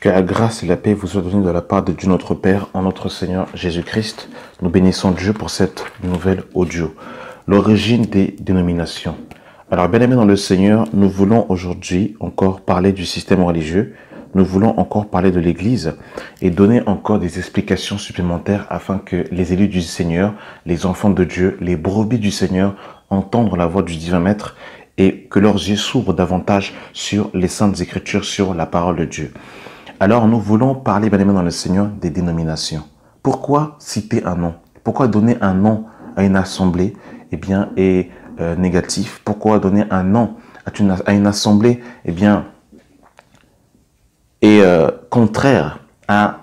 Que la grâce et la paix vous soient données de la part de Dieu notre Père en notre Seigneur Jésus-Christ. Nous bénissons Dieu pour cette nouvelle audio. L'origine des dénominations. Alors, bien aimés dans le Seigneur, nous voulons aujourd'hui encore parler du système religieux. Nous voulons encore parler de l'Église et donner encore des explications supplémentaires afin que les élus du Seigneur, les enfants de Dieu, les brebis du Seigneur entendent la voix du divin Maître et que leurs yeux s'ouvrent davantage sur les Saintes Écritures, sur la parole de Dieu. Alors, nous voulons parler, bien aimés dans le Seigneur, des dénominations. Pourquoi citer un nom? Pourquoi donner un nom à une assemblée négatif? Pourquoi donner un nom à une assemblée contraire à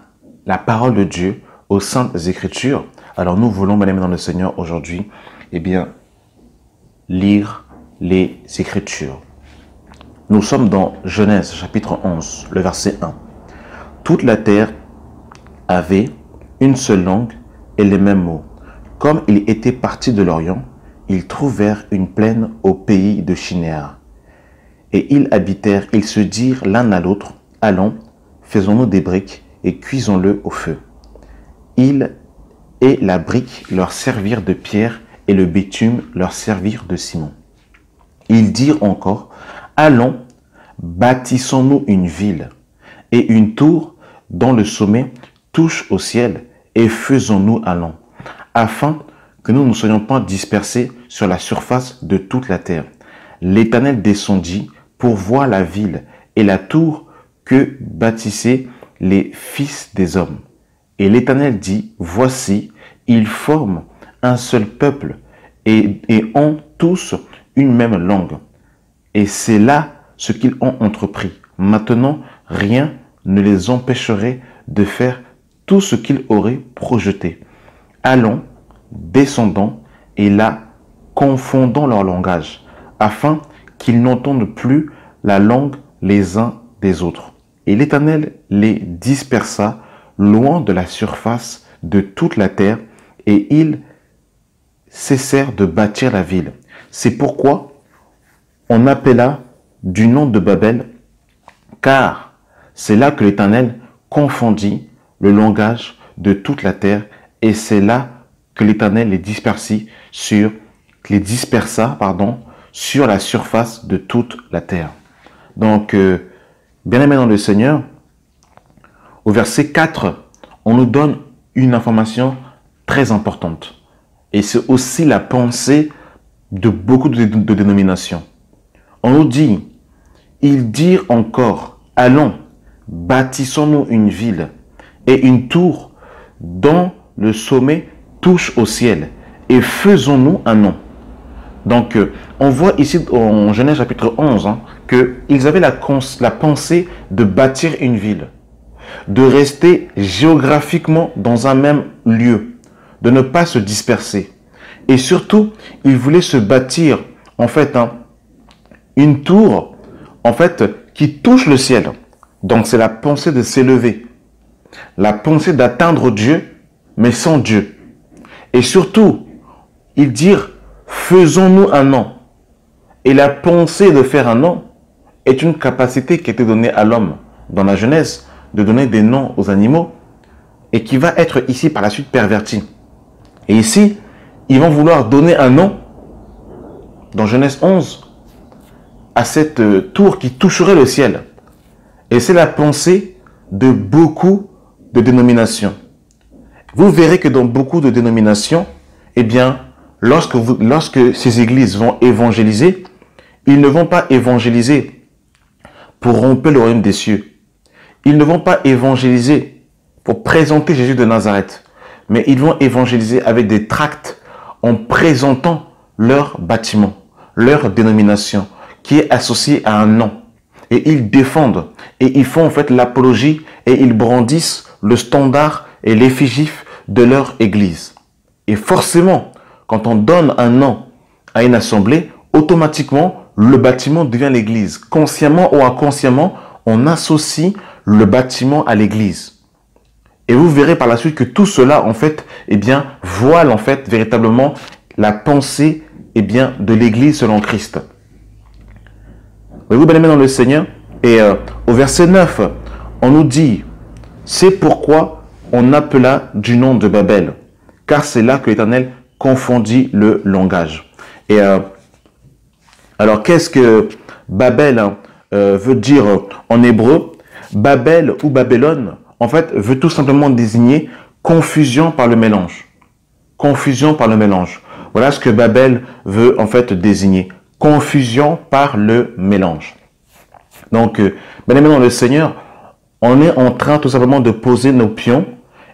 la parole de Dieu, aux Saintes Écritures? Alors, nous voulons, bien aimés dans le Seigneur, aujourd'hui, lire les Écritures. Nous sommes dans Genèse, chapitre 11, le verset 1. Toute la terre avait une seule langue et les mêmes mots. Comme ils étaient partis de l'Orient, ils trouvèrent une plaine au pays de Shinéar. Et ils habitèrent, ils se dirent l'un à l'autre, allons, faisons-nous des briques et cuisons-le au feu. Ils et la brique leur servirent de pierre et le bitume leur servirent de ciment. Ils dirent encore, allons, bâtissons-nous une ville et une tour dont le sommet touche au ciel et faisons-nous allons, afin que nous ne soyons pas dispersés sur la surface de toute la terre. L'Éternel descendit pour voir la ville et la tour que bâtissaient les fils des hommes. Et l'Éternel dit, voici, ils forment un seul peuple et ont tous une même langue. Et c'est là ce qu'ils ont entrepris. Maintenant, rien ne les empêcherait de faire tout ce qu'ils auraient projeté. Allons, descendons, et là, confondons leur langage, afin qu'ils n'entendent plus la langue les uns des autres. Et l'Éternel les dispersa loin de la surface de toute la terre, et ils cessèrent de bâtir la ville. C'est pourquoi on appela du nom de Babel, car c'est là que l'Éternel confondit le langage de toute la terre, et c'est là que l'Éternel les dispersa sur la surface de toute la terre. Donc, bien aimé dans le Seigneur, au verset 4, on nous donne une information très importante. Et c'est aussi la pensée de beaucoup de dénominations. On nous dit, ils dirent encore, allons, bâtissons-nous une ville et une tour dont le sommet touche au ciel et faisons-nous un nom. Donc, on voit ici en Genèse chapitre 11 qu'ils avaient la pensée de bâtir une ville, de rester géographiquement dans un même lieu, de ne pas se disperser. Et surtout, ils voulaient se bâtir une tour qui touche le ciel. Donc, c'est la pensée de s'élever, la pensée d'atteindre Dieu, mais sans Dieu. Et surtout, ils dirent, faisons-nous un nom. Et la pensée de faire un nom est une capacité qui a été donnée à l'homme dans la Genèse, de donner des noms aux animaux, et qui va être ici par la suite pervertie. Et ici, ils vont vouloir donner un nom, dans Genèse 11, à cette tour qui toucherait le ciel. Et c'est la pensée de beaucoup de dénominations. Vous verrez que dans beaucoup de dénominations, lorsque ces églises vont évangéliser, ils ne vont pas évangéliser pour rompre le royaume des cieux. Ils ne vont pas évangéliser pour présenter Jésus de Nazareth, mais ils vont évangéliser avec des tracts en présentant leur bâtiment, leur dénomination, qui est associée à un nom. Et ils défendent, et ils font l'apologie, et ils brandissent le standard et l'effigie de leur église. Et forcément, quand on donne un nom à une assemblée, automatiquement, le bâtiment devient l'église. Consciemment ou inconsciemment, on associe le bâtiment à l'église. Et vous verrez par la suite que tout cela, voile véritablement la pensée de l'église selon Christ. Voyez-vous, bien aimés dans le Seigneur, et au verset 9, on nous dit, c'est pourquoi on appela du nom de Babel, car c'est là que l'Éternel confondit le langage. Et alors, qu'est-ce que Babel veut dire en hébreu? Babel ou Babylone, en fait, veut tout simplement désigner confusion par le mélange. Confusion par le mélange. Voilà ce que Babel veut en fait désigner. Confusion par le mélange. Donc, bien aimé dans le Seigneur, on est en train tout simplement de poser nos pions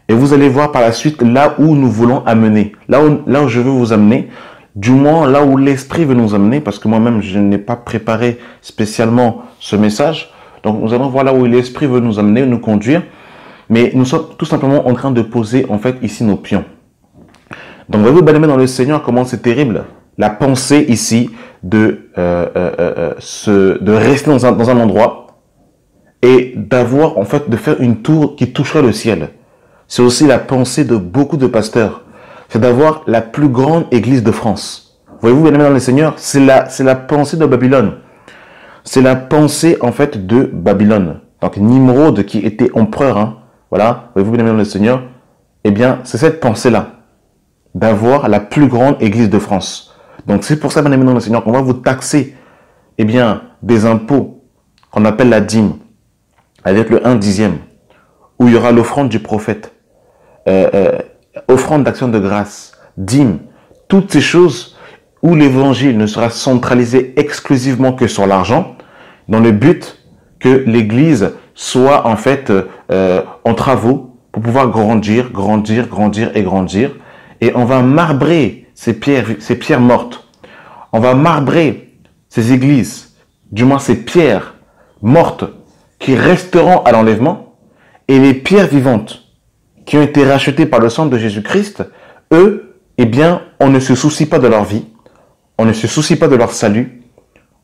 et vous allez voir par la suite là où nous voulons amener. Là où je veux vous amener, du moins là où l'Esprit veut nous amener, parce que moi-même je n'ai pas préparé spécialement ce message. Donc nous allons voir là où l'Esprit veut nous amener, nous conduire. Mais nous sommes tout simplement en train de poser en fait ici nos pions. Donc voyez-vous bien aimé dans le Seigneur comment c'est terrible. La pensée ici de rester dans un endroit et d'avoir en fait de faire une tour qui toucherait le ciel. C'est aussi la pensée de beaucoup de pasteurs. C'est d'avoir la plus grande église de France. Voyez-vous bien aimé dans le Seigneur, c'est la pensée de Babylone. C'est la pensée en fait de Babylone. Donc Nimrod qui était empereur, hein, voilà, voyez-vous bien aimé dans le Seigneur, eh bien c'est cette pensée-là d'avoir la plus grande église de France. Donc c'est pour ça, bien aimé dans le Seigneur, qu'on va vous taxer eh bien, des impôts qu'on appelle la dîme, avec le 1/10, où il y aura l'offrande du prophète, offrande d'action de grâce, dîme, toutes ces choses où l'évangile ne sera centralisé exclusivement que sur l'argent, dans le but que l'église soit en fait en travaux pour pouvoir grandir, grandir, grandir et grandir. Et on va marbrer ces pierres mortes. On va marbrer ces églises, du moins ces pierres mortes qui resteront à l'enlèvement, et les pierres vivantes qui ont été rachetées par le sang de Jésus-Christ, eux, eh bien, on ne se soucie pas de leur vie, on ne se soucie pas de leur salut,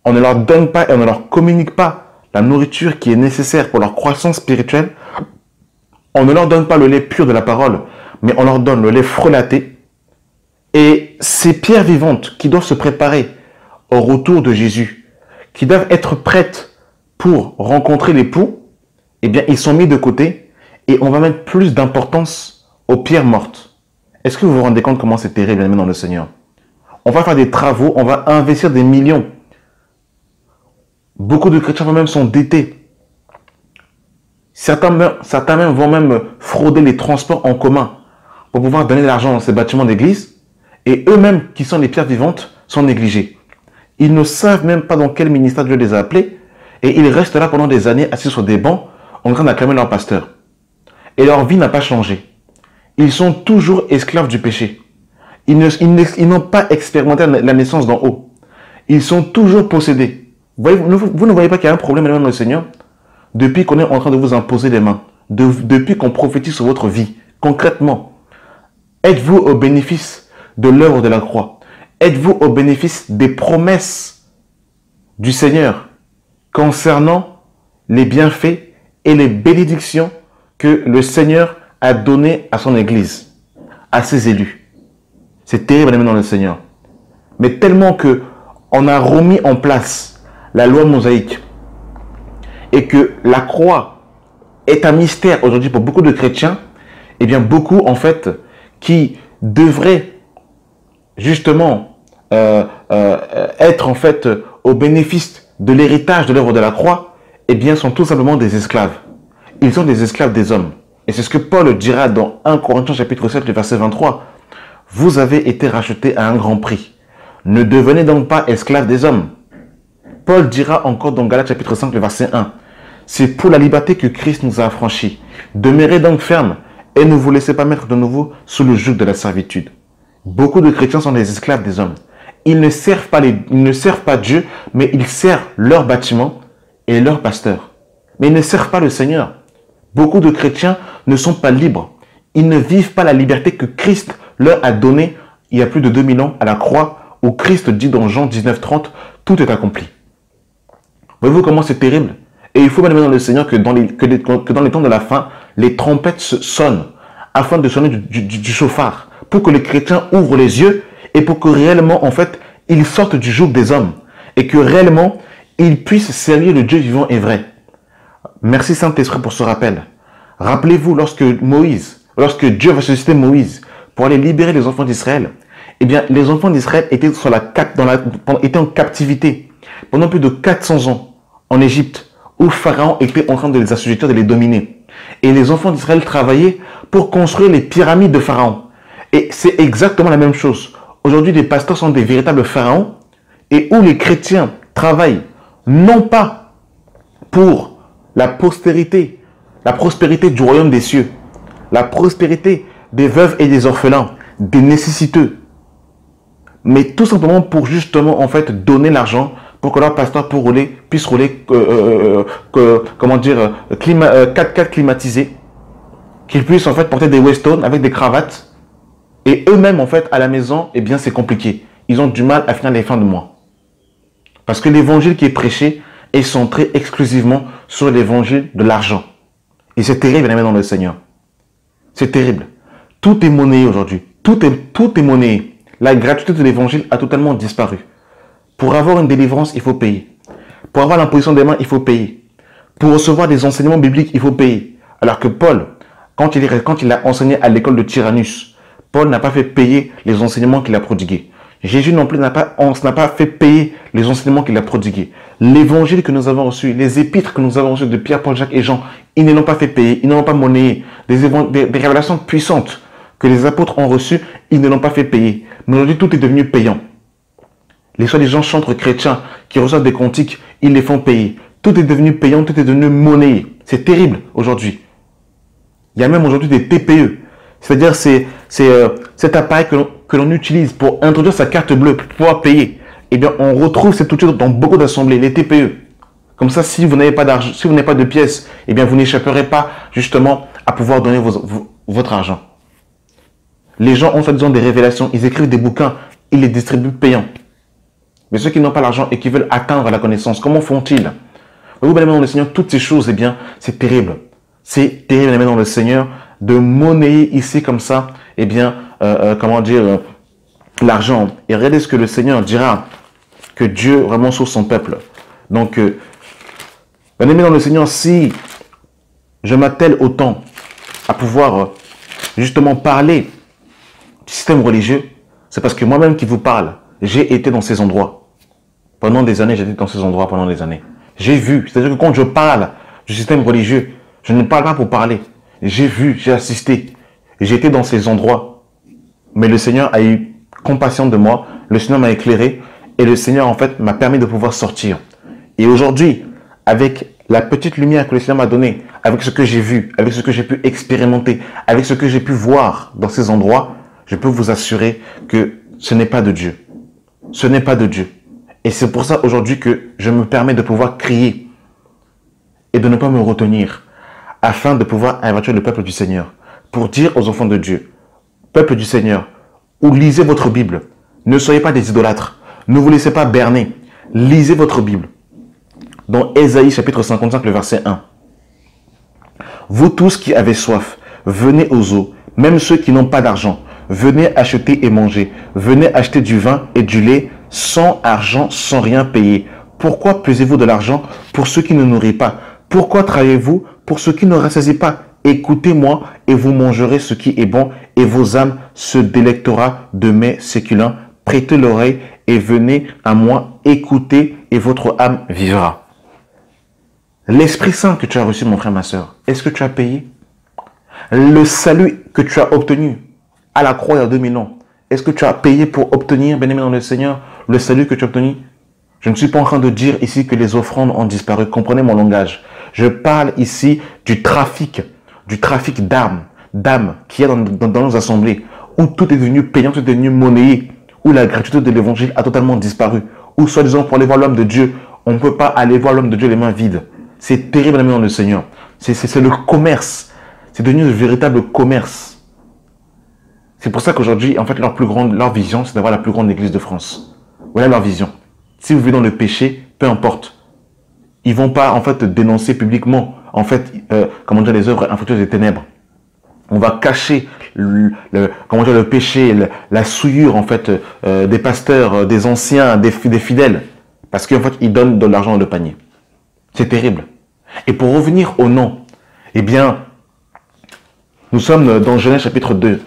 on ne leur donne pas et on ne leur communique pas la nourriture qui est nécessaire pour leur croissance spirituelle. On ne leur donne pas le lait pur de la parole, mais on leur donne le lait frelaté. Et ces pierres vivantes qui doivent se préparer au retour de Jésus, qui doivent être prêtes pour rencontrer l'époux, eh bien, ils sont mis de côté et on va mettre plus d'importance aux pierres mortes. Est-ce que vous vous rendez compte comment c'est terrible, bien aimé dans le Seigneur? On va faire des travaux, on va investir des millions. Beaucoup de chrétiens même sont endettés. Certains même vont même frauder les transports en commun pour pouvoir donner de l'argent dans ces bâtiments d'église. Et eux-mêmes, qui sont les pierres vivantes, sont négligés. Ils ne savent même pas dans quel ministère Dieu les a appelés. Et ils restent là pendant des années, assis sur des bancs, en train d'acclamer leur pasteur. Et leur vie n'a pas changé. Ils sont toujours esclaves du péché. Ils n'ont pas expérimenté la naissance d'en haut. Ils sont toujours possédés. Vous ne voyez pas qu'il y a un problème dans le Seigneur? Depuis qu'on est en train de vous imposer les mains, depuis qu'on prophétise sur votre vie, concrètement, êtes-vous au bénéfice de l'œuvre de la croix? Êtes-vous au bénéfice des promesses du Seigneur concernant les bienfaits et les bénédictions que le Seigneur a données à son Église, à ses élus? C'est terrible dans le Seigneur. Mais tellement que on a remis en place la loi mosaïque et que la croix est un mystère aujourd'hui pour beaucoup de chrétiens, et bien beaucoup en fait qui devraient justement être en fait au bénéfice de l'héritage de l'œuvre de la croix, eh bien sont tout simplement des esclaves. Ils sont des esclaves des hommes. Et c'est ce que Paul dira dans 1 Corinthiens chapitre 7, le verset 23. Vous avez été rachetés à un grand prix. Ne devenez donc pas esclaves des hommes. Paul dira encore dans Galates chapitre 5, le verset 1. C'est pour la liberté que Christ nous a affranchis. Demeurez donc fermes et ne vous laissez pas mettre de nouveau sous le joug de la servitude. Beaucoup de chrétiens sont des esclaves des hommes. Ils ne servent pas Dieu, mais ils servent leur bâtiment et leur pasteur. Mais ils ne servent pas le Seigneur. Beaucoup de chrétiens ne sont pas libres. Ils ne vivent pas la liberté que Christ leur a donnée il y a plus de 2000 ans à la croix, où Christ dit dans Jean 19:30, tout est accompli. Voyez-vous comment c'est terrible? Et il faut bien aimer dans le Seigneur que dans les temps de la fin, les trompettes sonnent afin de sonner du chauffard, pour que les chrétiens ouvrent les yeux et pour que réellement, en fait, ils sortent du joug des hommes et que réellement, ils puissent servir le Dieu vivant et vrai. Merci Saint-Esprit pour ce rappel. Rappelez-vous, lorsque Dieu va susciter Moïse pour aller libérer les enfants d'Israël, eh bien, les enfants d'Israël étaient, étaient en captivité pendant plus de 400 ans en Égypte, où Pharaon était en train de les assujettir, de les dominer. Et les enfants d'Israël travaillaient pour construire les pyramides de Pharaon. Et c'est exactement la même chose. Aujourd'hui, les pasteurs sont des véritables pharaons, et où les chrétiens travaillent non pas pour la prospérité du royaume des cieux, la prospérité des veuves et des orphelins, des nécessiteux, mais tout simplement pour justement en fait donner l'argent pour que leur pasteur puisse rouler 4x4 climatisés, qu'ils puissent en fait porter des Weston avec des cravates, et eux-mêmes en fait à la maison, eh bien c'est compliqué. Ils ont du mal à finir les fins de mois. Parce que l'évangile qui est prêché est centré exclusivement sur l'évangile de l'argent. Et c'est terrible, bien aimé dans le Seigneur. C'est terrible. Tout est monnayé aujourd'hui. Tout est monnayé. La gratuité de l'évangile a totalement disparu. Pour avoir une délivrance, il faut payer. Pour avoir l'imposition des mains, il faut payer. Pour recevoir des enseignements bibliques, il faut payer. Alors que Paul, quand il a enseigné à l'école de Tyrannus, Paul n'a pas fait payer les enseignements qu'il a prodigués. Jésus non plus n'a pas fait payer les enseignements qu'il a prodigués. L'évangile que nous avons reçu, les épîtres que nous avons reçus de Pierre, Paul, Jacques et Jean, ils ne l'ont pas fait payer, ils ne l'ont pas monnayé. Des révélations puissantes que les apôtres ont reçues, ils ne l'ont pas fait payer. Mais aujourd'hui, tout est devenu payant. Les soi-disant chantres chrétiens qui reçoivent des cantiques, ils les font payer. Tout est devenu payant, tout est devenu monnayé. C'est terrible aujourd'hui. Il y a même aujourd'hui des TPE. C'est-à-dire cet appareil que l'on utilise pour introduire sa carte bleue, pour pouvoir payer. Eh bien, on retrouve cet outil dans beaucoup d'assemblées, les TPE. Comme ça, si vous n'avez pas d'argent, si vous n'avez pas de pièces, eh bien, vous n'échapperez pas justement à pouvoir donner votre argent. Les gens ont soi-disant des révélations, ils écrivent des bouquins, ils les distribuent payants. Mais ceux qui n'ont pas l'argent et qui veulent atteindre la connaissance, comment font-ils? Vous, bien aimés dans le Seigneur, toutes ces choses, eh bien, c'est terrible. C'est terrible, bien aimés dans le Seigneur, de monnayer ici comme ça, eh bien, l'argent. Et regardez ce que le Seigneur dira, que Dieu vraiment sauve son peuple. Donc, bien aimé dans le Seigneur, si je m'attelle autant à pouvoir justement parler du système religieux, c'est parce que moi-même qui vous parle, j'ai été dans ces endroits. Pendant des années, j'étais dans ces endroits pendant des années. J'ai vu, c'est-à-dire que quand je parle du système religieux, je ne parle pas pour parler. J'ai vu, j'ai assisté, j'étais dans ces endroits. Mais le Seigneur a eu compassion de moi, le Seigneur m'a éclairé et le Seigneur en fait m'a permis de pouvoir sortir. Et aujourd'hui, avec la petite lumière que le Seigneur m'a donnée, avec ce que j'ai vu, avec ce que j'ai pu expérimenter, avec ce que j'ai pu voir dans ces endroits, je peux vous assurer que ce n'est pas de Dieu. Ce n'est pas de Dieu. Et c'est pour ça aujourd'hui que je me permets de pouvoir crier et de ne pas me retenir, afin de pouvoir avertir le peuple du Seigneur, pour dire aux enfants de Dieu, peuple du Seigneur, ou lisez votre Bible, ne soyez pas des idolâtres, ne vous laissez pas berner, lisez votre Bible. Dans Ésaïe chapitre 55, le verset 1. Vous tous qui avez soif, venez aux eaux, même ceux qui n'ont pas d'argent, venez acheter et manger, venez acheter du vin et du lait, sans argent, sans rien payer. Pourquoi pesez-vous de l'argent pour ceux qui ne nourrissent pas? Pourquoi travaillez-vous pour ceux qui ne rassasient pas? Écoutez-moi et vous mangerez ce qui est bon et vos âmes se délectera de mets séculents. Prêtez l'oreille et venez à moi, écoutez et votre âme vivra. L'Esprit Saint que tu as reçu, mon frère, ma soeur, est-ce que tu as payé? Le salut que tu as obtenu à la croix il y a 2000 ans, est-ce que tu as payé pour obtenir, bien-aimé dans le Seigneur, le salut que tu as obtenu? Je ne suis pas en train de dire ici que les offrandes ont disparu. Comprenez mon langage. Je parle ici du trafic d'âmes qu'il y a dans nos assemblées, où tout est devenu payant, tout est devenu monnayé, où la gratuité de l'évangile a totalement disparu, où soi-disant pour aller voir l'homme de Dieu, on ne peut pas aller voir l'homme de Dieu les mains vides. C'est terrible, bien-aimé dans le Seigneur. C'est le commerce. C'est devenu un véritable commerce. C'est pour ça qu'aujourd'hui, en fait, leur vision, c'est d'avoir la plus grande église de France. Voilà leur vision. Si vous vivez dans le péché, peu importe. Ils vont pas, en fait, dénoncer publiquement, en fait, les œuvres infructueuses des ténèbres. On va cacher le péché, la souillure, en fait, des pasteurs, des anciens, des fidèles. Parce qu'en fait, ils donnent de l'argent dans le panier. C'est terrible. Et pour revenir au nom, eh bien, nous sommes dans Genèse chapitre 2.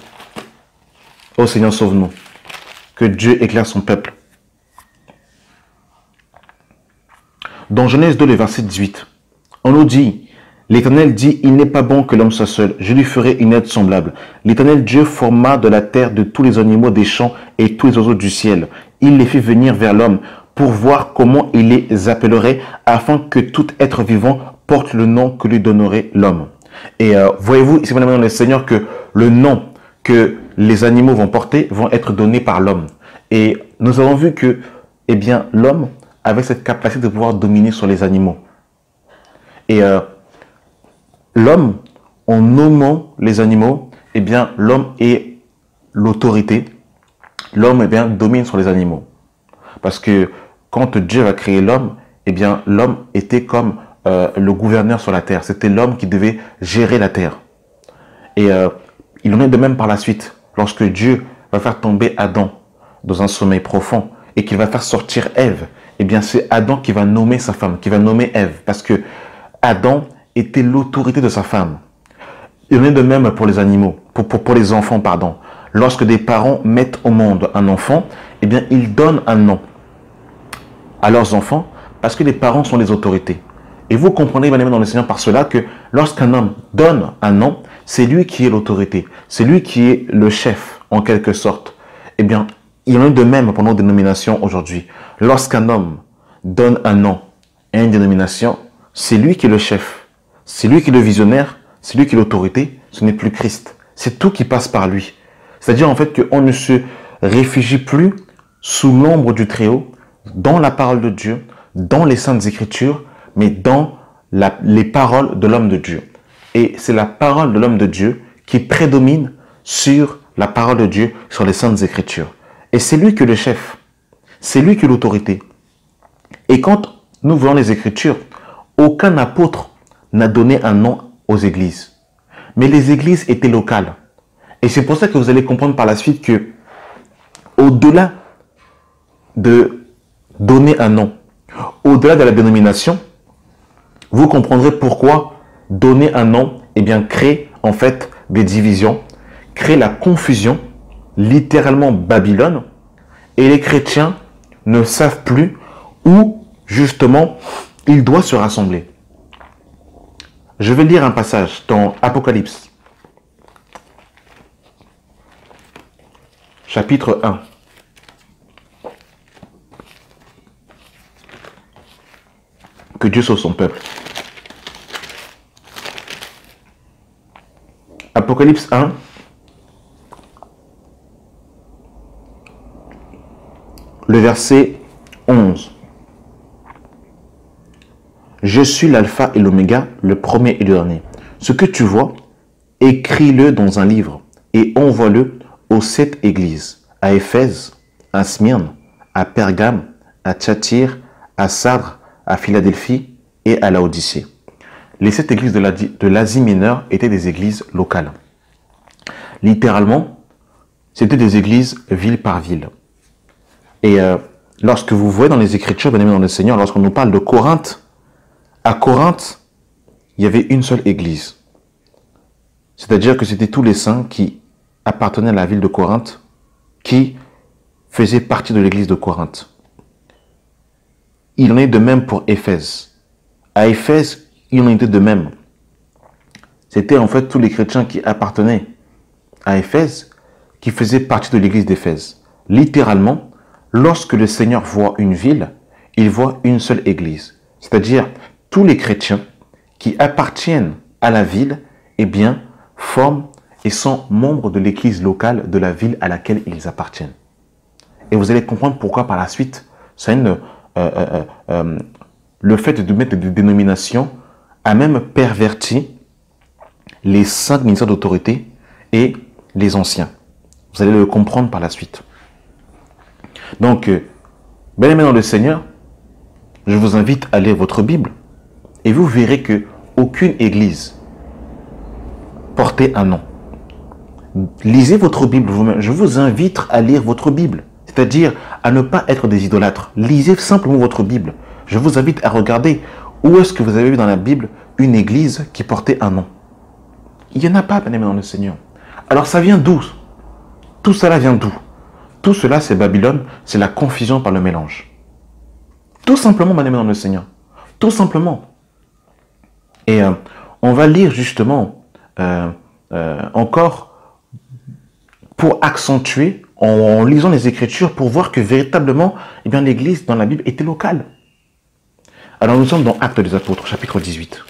Ô Seigneur, sauve-nous. Que Dieu éclaire son peuple. Dans Genèse 2, le verset 18, on nous dit, l'Éternel dit, il n'est pas bon que l'homme soit seul, je lui ferai une aide semblable. L'Éternel Dieu forma de la terre de tous les animaux des champs et tous les oiseaux du ciel. Il les fit venir vers l'homme pour voir comment il les appellerait, afin que tout être vivant porte le nom que lui donnerait l'homme. Et voyez-vous, ici, dans le Seigneur, que le nom que les animaux vont porter vont être donnés par l'homme. Et nous avons vu que, eh bien, l'homme avait cette capacité de pouvoir dominer sur les animaux. Et l'homme, en nommant les animaux, eh bien, l'homme est l'autorité. L'homme, eh bien, domine sur les animaux. Parce que quand Dieu a créé l'homme, eh bien, l'homme était comme le gouverneur sur la terre. C'était l'homme qui devait gérer la terre. Et il en est de même par la suite. Lorsque Dieu va faire tomber Adam dans un sommeil profond et qu'il va faire sortir Ève, eh bien, c'est Adam qui va nommer sa femme, qui va nommer Ève. Parce que Adam était l'autorité de sa femme. Il en est de même pour les animaux, pour les enfants, pardon. Lorsque des parents mettent au monde un enfant, eh bien, ils donnent un nom à leurs enfants parce que les parents sont les autorités. Et vous comprenez, bien aimé dans le Seigneur, par cela que lorsqu'un homme donne un nom, c'est lui qui est l'autorité. C'est lui qui est le chef, en quelque sorte. Eh bien, il en est de même pour nos dénominations aujourd'hui. Lorsqu'un homme donne un nom à une dénomination, c'est lui qui est le chef. C'est lui qui est le visionnaire. C'est lui qui est l'autorité. Ce n'est plus Christ. C'est tout qui passe par lui. C'est-à-dire en fait qu'on ne se réfugie plus sous l'ombre du Très-Haut, dans la parole de Dieu, dans les Saintes Écritures, mais dans les paroles de l'homme de Dieu. Et c'est la parole de l'homme de Dieu qui prédomine sur la parole de Dieu, sur les Saintes Écritures. Et c'est lui qui est le chef. C'est lui qui est l'autorité. Et quand nous voyons les Écritures, aucun apôtre n'a donné un nom aux églises. Mais les églises étaient locales. Et c'est pour ça que vous allez comprendre par la suite que, au-delà de donner un nom, au-delà de la dénomination, vous comprendrez pourquoi donner un nom, eh bien, crée en fait des divisions, crée la confusion, littéralement Babylone, et les chrétiens ne savent plus où, justement, ils doivent se rassembler. Je vais lire un passage dans Apocalypse, chapitre 1. Que Dieu sauve son peuple. Apocalypse 1. Le verset 11. Je suis l'alpha et l'oméga, le premier et le dernier. Ce que tu vois, écris-le dans un livre et envoie-le aux 7 églises, à Éphèse, à Smyrne, à Pergame, à Thyatire, à Sardes, à Philadelphie et à Laodicée. Les 7 églises de l'Asie mineure étaient des églises locales. Littéralement, c'était des églises ville par ville. Et lorsque vous voyez dans les Écritures, bien aimés dans le Seigneur, lorsqu'on nous parle de Corinthe, à Corinthe, il y avait une seule église. C'est-à-dire que c'était tous les saints qui appartenaient à la ville de Corinthe, qui faisaient partie de l'église de Corinthe. Il en est de même pour Éphèse. À Éphèse, il en était de même. C'était en fait tous les chrétiens qui appartenaient à Éphèse, qui faisaient partie de l'église d'Éphèse. Littéralement, lorsque le Seigneur voit une ville, il voit une seule église. C'est-à-dire, tous les chrétiens qui appartiennent à la ville, eh bien, forment et sont membres de l'église locale de la ville à laquelle ils appartiennent. Et vous allez comprendre pourquoi par la suite, le fait de mettre des dénominations a même perverti les 5 ministères d'autorité et les anciens. Vous allez le comprendre par la suite. Donc, bien aimés dans le Seigneur, je vous invite à lire votre Bible et vous verrez que aucune église portait un nom. Lisez votre Bible vous-même. Je vous invite à lire votre Bible, c'est-à-dire à ne pas être des idolâtres. Lisez simplement votre Bible. Je vous invite à regarder où est-ce que vous avez vu dans la Bible une église qui portait un nom. Il n'y en a pas, bien aimé dans le Seigneur. Alors ça vient d'où? Tout cela vient d'où? Tout cela, c'est Babylone, c'est la confusion par le mélange. Tout simplement, bien aimé dans le Seigneur. Tout simplement. Et on va lire justement encore pour accentuer en lisant les Écritures pour voir que véritablement, eh bien, l'Église dans la Bible était locale. Alors nous sommes dans Actes des Apôtres, chapitre 18.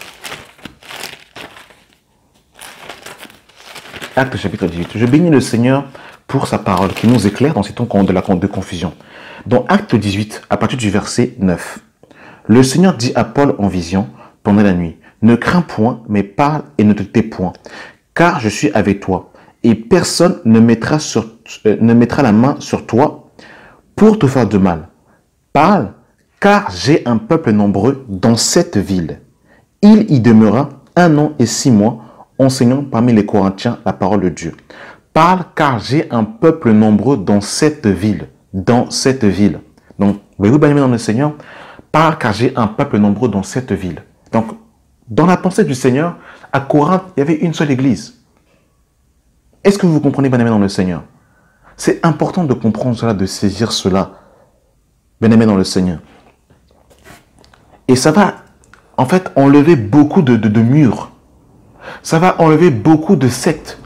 Actes chapitre 18. Je bénis le Seigneur pour sa parole qui nous éclaire dans ces temps de confusion. Dans Actes 18, à partir du verset 9, le Seigneur dit à Paul en vision pendant la nuit, « Ne crains point, mais parle et ne te tais point, car je suis avec toi, et personne ne mettra la main sur toi pour te faire de mal. Parle, car j'ai un peuple nombreux dans cette ville. Il y demeura 1 an et 6 mois, enseignant parmi les Corinthiens la parole de Dieu. Parle, car j'ai un peuple nombreux dans cette ville. » Dans cette ville. Donc, voyez-vous, bien aimé dans le Seigneur, parle, car j'ai un peuple nombreux dans cette ville. Donc, dans la pensée du Seigneur, à Corinthe, il y avait une seule église. Est-ce que vous comprenez, bien aimé dans le Seigneur? C'est important de comprendre cela, de saisir cela, bien aimé dans le Seigneur. Et ça va, en fait, enlever beaucoup de murs. Ça va enlever beaucoup de sectes.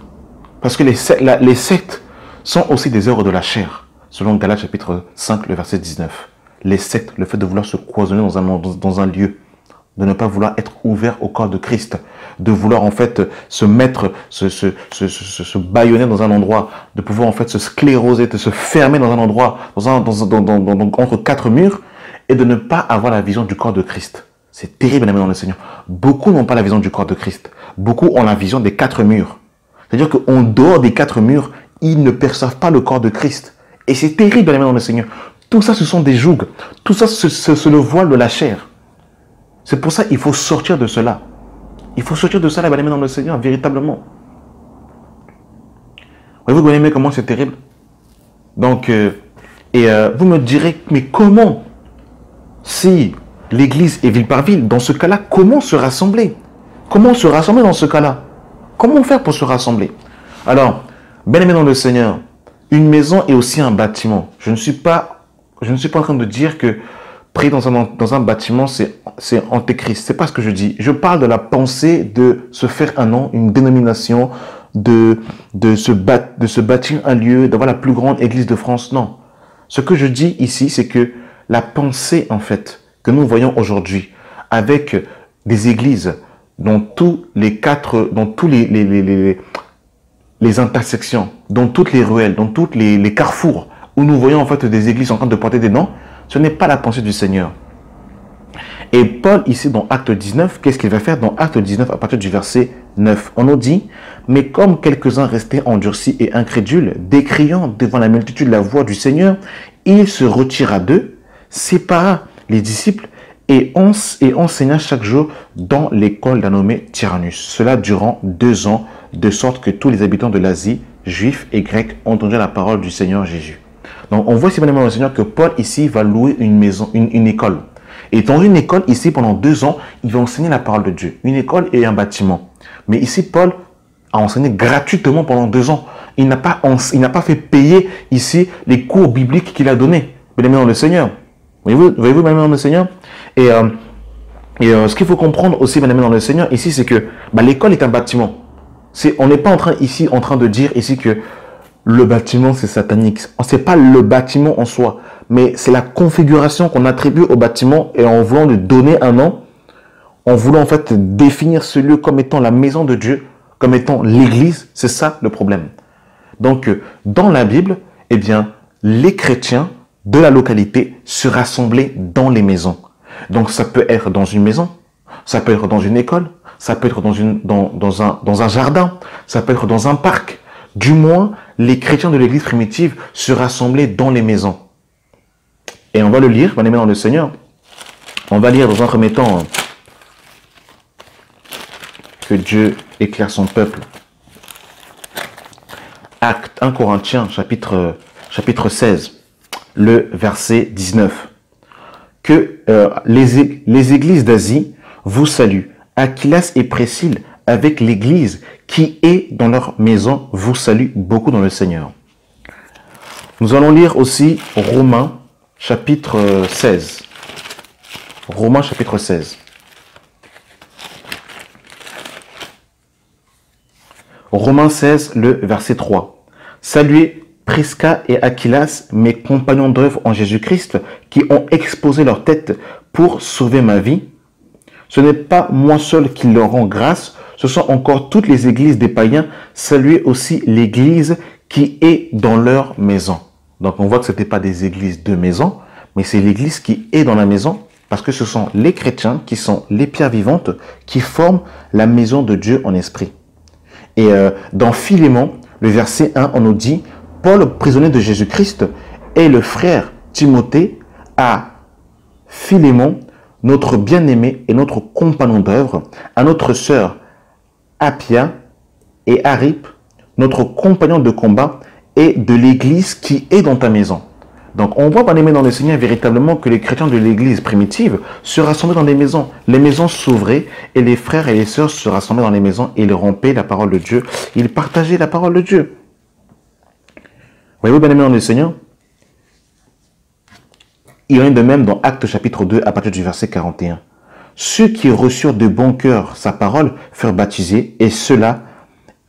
Parce que les sectes sont aussi des œuvres de la chair. Selon Galates chapitre 5, le verset 19. Les sectes, le fait de vouloir se cloisonner dans un lieu, de ne pas vouloir être ouvert au corps de Christ, de vouloir en fait se mettre, se bâillonner dans un endroit, de pouvoir en fait se scléroser, de se fermer dans un endroit, entre 4 murs, et de ne pas avoir la vision du corps de Christ. C'est terrible, bien aimé dans le Seigneur. Beaucoup n'ont pas la vision du corps de Christ. Beaucoup ont la vision des 4 murs. C'est-à-dire qu'en dehors des 4 murs, ils ne perçoivent pas le corps de Christ. Et c'est terrible, bien aimé dans le Seigneur. Tout ça, ce sont des jougs. Tout ça, c'est le voile de la chair. C'est pour ça qu'il faut sortir de cela. Il faut sortir de cela, bien aimé dans le Seigneur, véritablement. Voyez-vous, bien aimé, comment c'est terrible? Donc, vous me direz, mais comment? Si l'église est ville par ville, dans ce cas-là, comment se rassembler? Comment se rassembler dans ce cas-là? Comment faire pour se rassembler? Alors, bien aimé dans le Seigneur, une maison est aussi un bâtiment. Je ne suis pas en train de dire que prier dans un bâtiment, c'est antéchrist. C'est pas ce que je dis. Je parle de la pensée de se faire un nom, une dénomination, de se bâtir un lieu, d'avoir la plus grande église de France. Non. Ce que je dis ici, c'est que la pensée, en fait, que nous voyons aujourd'hui, avec des églises dans tous les intersections, dans toutes les ruelles, dans tous les carrefours, où nous voyons en fait des églises en train de porter des noms, ce n'est pas la pensée du Seigneur. Et Paul, ici, dans Acte 19, qu'est-ce qu'il va faire dans Acte 19, à partir du verset 9? On nous dit, « Mais comme quelques-uns restaient endurcis et incrédules, décriant devant la multitude la voix du Seigneur, il se retira d'eux, sépara les disciples et enseigna chaque jour dans l'école d'un nommé Tyrannus. Cela durant 2 ans, de sorte que tous les habitants de l'Asie, juifs et grecs, entendaient la parole du Seigneur Jésus. » Donc, on voit ici, bien aimé dans le Seigneur, que Paul, ici, va louer une maison, une école. Et dans une école, ici, pendant 2 ans, il va enseigner la parole de Dieu. Une école et un bâtiment. Mais ici, Paul a enseigné gratuitement pendant 2 ans. Il n'a pas fait payer, ici, les cours bibliques qu'il a donnés. Bien aimé dans le Seigneur. Voyez-vous, bien aimé dans le Seigneur? Et ce qu'il faut comprendre aussi, bien aimé dans le Seigneur, ici, c'est que l'école est un bâtiment. On n'est pas en train de dire ici que le bâtiment, c'est satanique. Ce n'est pas le bâtiment en soi, mais c'est la configuration qu'on attribue au bâtiment et en voulant lui donner un nom, en voulant en fait définir ce lieu comme étant la maison de Dieu, comme étant l'église, c'est ça le problème. Donc, dans la Bible, eh bien, les chrétiens de la localité se rassemblaient dans les maisons. Donc, ça peut être dans une maison, ça peut être dans une école, ça peut être dans un jardin, ça peut être dans un parc. Du moins, les chrétiens de l'église primitive se rassemblaient dans les maisons. Et on va le lire, bien aimé dans le Seigneur. On va lire dans un premier temps que Dieu éclaire son peuple. Acte 1 Corinthiens, chapitre 16, le verset 19. Que les églises d'Asie vous saluent, Aquilas et Priscille, avec l'Église qui est dans leur maison, vous saluent beaucoup dans le Seigneur. Nous allons lire aussi Romains chapitre 16. Romains chapitre 16. Romains 16, le verset 3. Saluez Prisca et Aquilas, mes compagnons d'œuvre en Jésus-Christ, qui ont exposé leur tête pour sauver ma vie. Ce n'est pas moi seul qui leur rend grâce, ce sont encore toutes les églises des païens. Saluez aussi l'église qui est dans leur maison. Donc on voit que ce n'était pas des églises de maison, mais c'est l'église qui est dans la maison, parce que ce sont les chrétiens qui sont les pierres vivantes qui forment la maison de Dieu en esprit. Et dans Philémon, le verset 1, on nous dit « Paul, prisonnier de Jésus-Christ, et le frère Timothée à Philémon, notre bien-aimé et notre compagnon d'œuvre, à notre sœur Appia et Arippe, notre compagnon de combat, et de l'église qui est dans ta maison. » Donc on voit, bien-aimés dans le Seigneur, véritablement que les chrétiens de l'église primitive se rassemblaient dans des maisons. Les maisons s'ouvraient et les frères et les sœurs se rassemblaient dans les maisons et ils rompaient la parole de Dieu. Ils partageaient la parole de Dieu. Voyez-vous, bien-aimés dans le Seigneur, il en est de même dans Actes chapitre 2 à partir du verset 41. Ceux qui reçurent de bon cœur sa parole furent baptisés, et cela,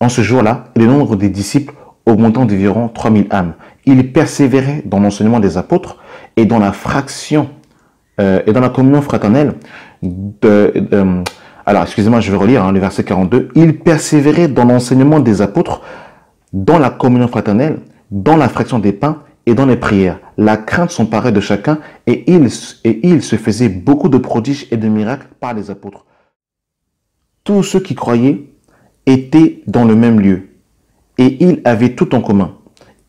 en ce jour-là, le nombre des disciples augmentant d'environ 3000 âmes. Ils persévéraient dans l'enseignement des apôtres et dans la fraction et dans la communion fraternelle. Alors, excusez-moi, je vais relire le verset 42. Ils persévéraient dans l'enseignement des apôtres, dans la communion fraternelle, dans la fraction des pains et dans les prières. La crainte s'emparait de chacun et il se faisait beaucoup de prodiges et de miracles par les apôtres. Tous ceux qui croyaient étaient dans le même lieu et ils avaient tout en commun.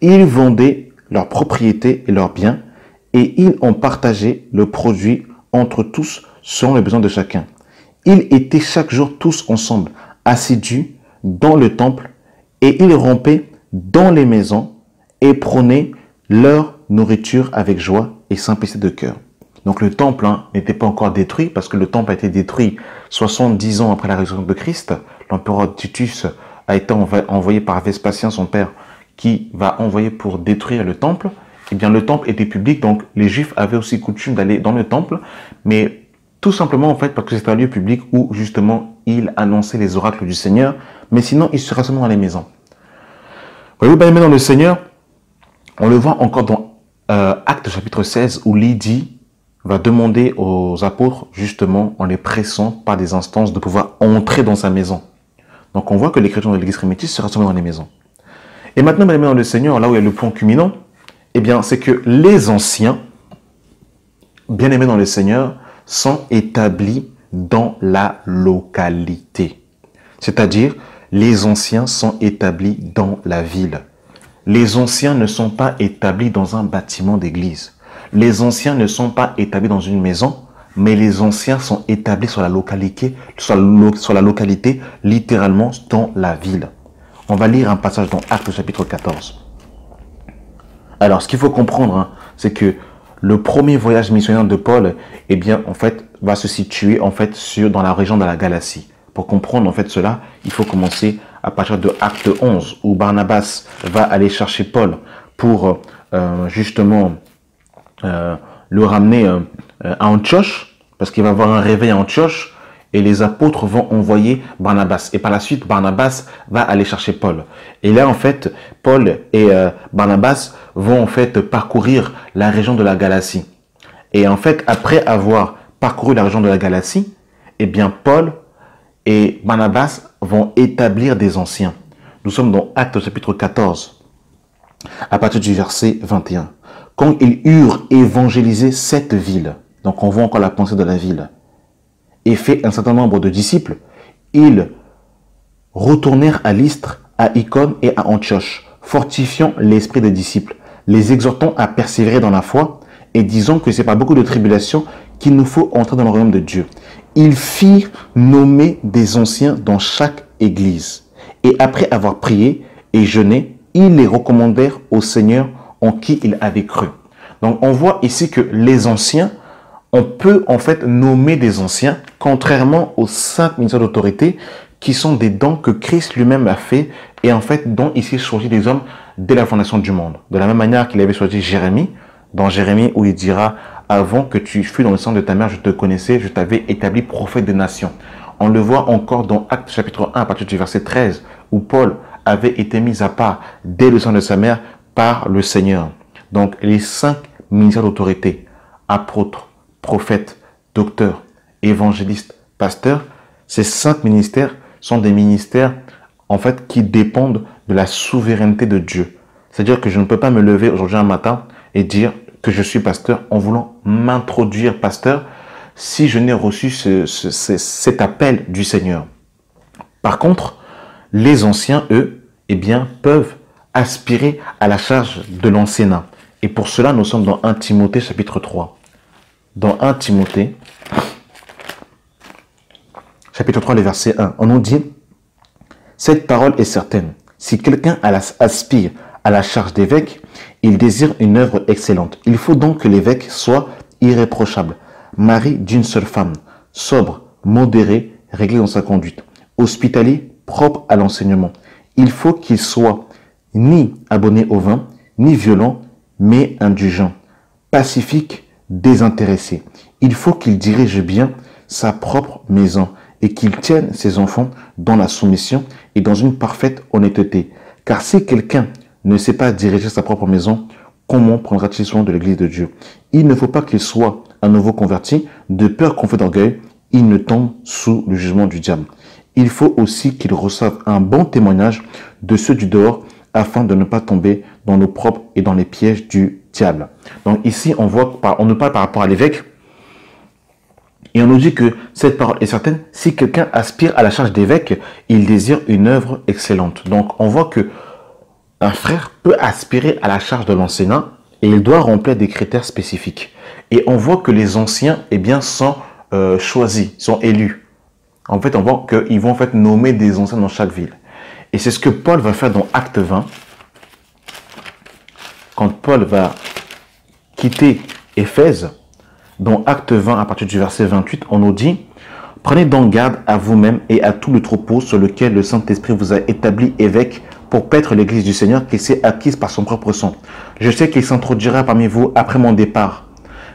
Ils vendaient leurs propriétés et leurs biens et ils ont partagé le produit entre tous selon les besoins de chacun. Ils étaient chaque jour tous ensemble, assidus dans le temple et ils rompaient dans les maisons et prenaient leur nourriture avec joie et simplicité de cœur. Donc le temple n'était pas encore détruit parce que le temple a été détruit 70 ans après la résurrection de Christ. L'empereur Titus a été envoyé par Vespasien, son père, qui va envoyer pour détruire le temple. Eh bien, le temple était public, donc les Juifs avaient aussi coutume d'aller dans le temple, mais tout simplement, en fait, parce que c'était un lieu public où, justement, ils annonçaient les oracles du Seigneur, mais sinon, ils se rassemblaient dans les maisons. Voyez-vous, bien aimé dans le Seigneur, on le voit encore dans Actes chapitre 16, où Lydie va demander aux apôtres, justement, en les pressant par des instances, de pouvoir entrer dans sa maison. Donc, on voit que les chrétiens de l'église primitive se rassemblent dans les maisons. Et maintenant, bien aimé dans le Seigneur, là où il y a le point culminant, eh bien, c'est que les anciens, bien aimés dans le Seigneur, sont établis dans la localité. C'est-à-dire, les anciens sont établis dans la ville. Les anciens ne sont pas établis dans un bâtiment d'église. Les anciens ne sont pas établis dans une maison, mais les anciens sont établis sur la localité, littéralement dans la ville. On va lire un passage dans Actes chapitre 14. Alors, ce qu'il faut comprendre, c'est que le premier voyage missionnaire de Paul, eh bien, en fait, va se situer en fait dans la région de la Galatie. Pour comprendre en fait cela, il faut commencer à partir de Acte 11, où Barnabas va aller chercher Paul pour justement le ramener à Antioche, parce qu'il va avoir un réveil à Antioche, et les apôtres vont envoyer Barnabas. Et par la suite, Barnabas va aller chercher Paul. Et là, en fait, Paul et Barnabas vont en fait parcourir la région de la Galatie. Et en fait, après avoir parcouru la région de la Galatie, eh bien, Paul et Barnabas vont établir des anciens. Nous sommes dans Actes chapitre 14, à partir du verset 21. Quand ils eurent évangélisé cette ville, donc on voit encore la pensée de la ville, et fait un certain nombre de disciples, ils retournèrent à Lystre, à Icône et à Antioche, fortifiant l'esprit des disciples, les exhortant à persévérer dans la foi et disant que c'est par beaucoup de tribulations qu'il nous faut entrer dans le royaume de Dieu. Ils firent nommer des anciens dans chaque église. Et après avoir prié et jeûné, ils les recommandèrent au Seigneur en qui ils avaient cru. Donc on voit ici que les anciens on peut en fait nommer des anciens, contrairement aux 5 ministères d'autorité, qui sont des dons que Christ lui-même a fait et en fait dont il s'est choisi des hommes dès la fondation du monde. De la même manière qu'il avait choisi Jérémie, dans Jérémie où il dira « Avant que tu fus dans le sang de ta mère, je te connaissais, je t'avais établi prophète des nations ». On le voit encore dans Actes chapitre 1 à partir du verset 13 où Paul avait été mis à part dès le sang de sa mère par le Seigneur. Donc les 5 ministères d'autorité, apôtres, prophètes, docteurs, évangélistes, pasteurs, ces 5 ministères sont des ministères en fait qui dépendent de la souveraineté de Dieu. C'est-à-dire que je ne peux pas me lever aujourd'hui un matin et dire que je suis pasteur en voulant m'introduire pasteur si je n'ai reçu cet appel du Seigneur. Par contre, les anciens, eux, eh bien, peuvent aspirer à la charge de l'anciennat. Et pour cela, nous sommes dans 1 Timothée chapitre 3. Dans 1 Timothée chapitre 3, le verset 1, on nous dit « Cette parole est certaine. Si quelqu'un aspire à la charge d'évêque, il désire une œuvre excellente. Il faut donc que l'évêque soit irréprochable, mari d'une seule femme, sobre, modéré, réglé dans sa conduite, hospitalier, propre à l'enseignement. Il faut qu'il soit ni abonné au vin, ni violent, mais indulgent, pacifique, désintéressé. Il faut qu'il dirige bien sa propre maison et qu'il tienne ses enfants dans la soumission et dans une parfaite honnêteté. Car si quelqu'un ne sait pas diriger sa propre maison, comment prendra-t-il soin de l'église de Dieu? Il ne faut pas qu'il soit un nouveau converti, de peur qu'on fait d'orgueil, il ne tombe sous le jugement du diable. Il faut aussi qu'il reçoive un bon témoignage de ceux du dehors, afin de ne pas tomber dans nos propres et dans les pièges du diable. Donc ici, on nous parle par rapport à l'évêque, et on nous dit que cette parole est certaine. Si quelqu'un aspire à la charge d'évêque, il désire une œuvre excellente. Donc on voit que un frère peut aspirer à la charge de l'anciennat et il doit remplir des critères spécifiques. Et on voit que les anciens, eh bien, sont choisis, sont élus. En fait, on voit qu'ils vont en fait nommer des anciens dans chaque ville. Et c'est ce que Paul va faire dans Acte 20. Quand Paul va quitter Éphèse, dans Acte 20, à partir du verset 28, on nous dit « Prenez donc garde à vous-même et à tout le troupeau sur lequel le Saint-Esprit vous a établi évêque pour paître l'église du Seigneur qu'il s'est acquise par son propre sang. Je sais qu'il s'introduira parmi vous après mon départ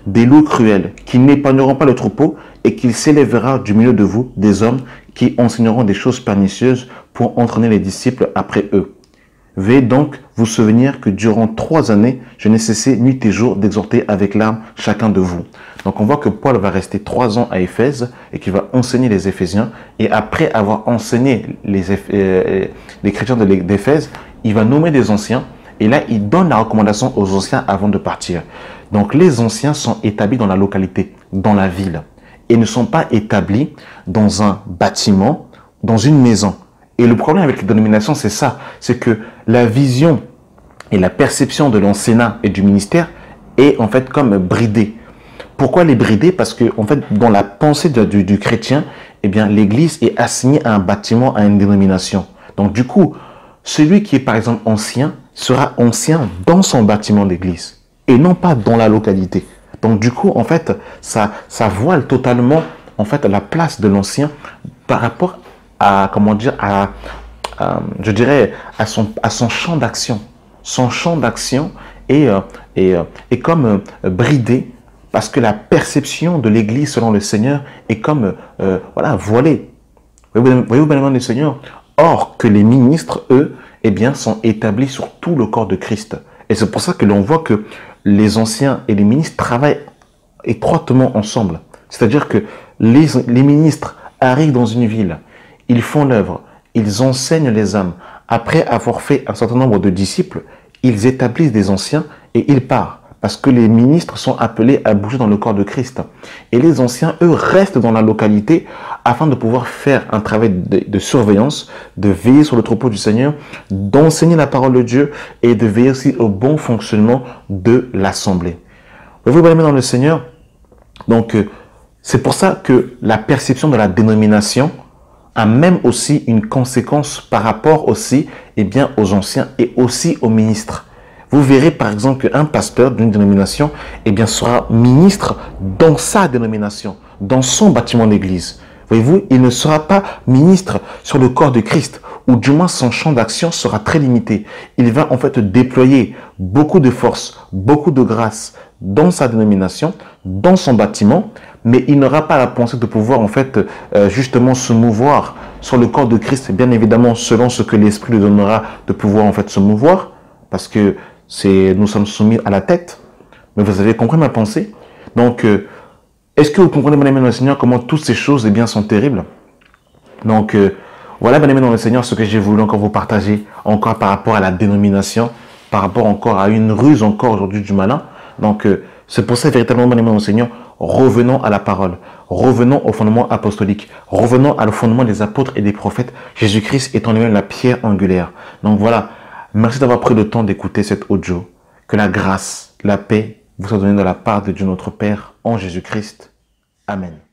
des loups cruels qui n'épargneront pas le troupeau et qu'il s'élèvera du milieu de vous des hommes qui enseigneront des choses pernicieuses pour entraîner les disciples après eux. Veuillez donc vous souvenir que durant 3 années, je n'ai cessé nuit et jour d'exhorter avec larmes chacun de vous. » Donc on voit que Paul va rester 3 ans à Éphèse et qu'il va enseigner les Éphésiens. Et après avoir enseigné les chrétiens d'Éphèse, il va nommer des anciens. Et là, il donne la recommandation aux anciens avant de partir. Donc les anciens sont établis dans la localité, dans la ville. Et ne sont pas établis dans un bâtiment, dans une maison. Et le problème avec les dénominations, c'est ça. C'est que la vision et la perception de l'anciennat et du ministère est en fait comme bridée. Pourquoi les brider? Parce que en fait, dans la pensée du chrétien, eh bien, l'église est assignée à un bâtiment, à une dénomination. Donc du coup, celui qui est par exemple ancien sera ancien dans son bâtiment d'église et non pas dans la localité. Donc du coup, en fait, ça voile totalement en fait la place de l'ancien par rapport à, comment dire, je dirais à son champ d'action. Son champ d'action est comme bridé parce que la perception de l'église selon le Seigneur est comme voilà, voilée. Voyez-vous bien le Seigneur? Or que les ministres, eux, eh bien, sont établis sur tout le corps de Christ. Et c'est pour ça que l'on voit que les anciens et les ministres travaillent étroitement ensemble. C'est-à-dire que les ministres arrivent dans une ville, ils font l'œuvre, ils enseignent les âmes. Après avoir fait un certain nombre de disciples, ils établissent des anciens et ils partent. Parce que les ministres sont appelés à bouger dans le corps de Christ. Et les anciens, eux, restent dans la localité afin de pouvoir faire un travail de surveillance, de veiller sur le troupeau du Seigneur, d'enseigner la parole de Dieu et de veiller aussi au bon fonctionnement de l'assemblée. Vous voyez dans le Seigneur? Donc, c'est pour ça que la perception de la dénomination a même aussi une conséquence par rapport aussi, eh bien, aux anciens et aussi aux ministres. Vous verrez par exemple qu'un pasteur d'une dénomination eh bien, sera ministre dans sa dénomination, dans son bâtiment d'église. Voyez-vous, il ne sera pas ministre sur le corps de Christ, ou du moins son champ d'action sera très limité. Il va en fait déployer beaucoup de force, beaucoup de grâce dans sa dénomination, dans son bâtiment, mais il n'aura pas la pensée de pouvoir en fait justement se mouvoir sur le corps de Christ, bien évidemment selon ce que l'Esprit lui donnera de pouvoir en fait se mouvoir, parce que nous sommes soumis à la tête. Mais vous avez compris ma pensée? Donc, est-ce que vous comprenez, bien aimé dans le Seigneur, comment toutes ces choses eh bien, sont terribles? Donc, voilà, bien aimé dans le Seigneur, ce que j'ai voulu encore vous partager, encore par rapport à la dénomination, par rapport encore à une ruse encore aujourd'hui du malin. Donc, c'est pour ça, véritablement, bien aimé dans le Seigneur, revenons à la parole, revenons au fondement apostolique, revenons au fondement des apôtres et des prophètes, Jésus-Christ étant lui-même la pierre angulaire. Donc voilà, merci d'avoir pris le temps d'écouter cet audio. Que la grâce, la paix vous soit donnée de la part de Dieu notre Père en Jésus-Christ. Amen.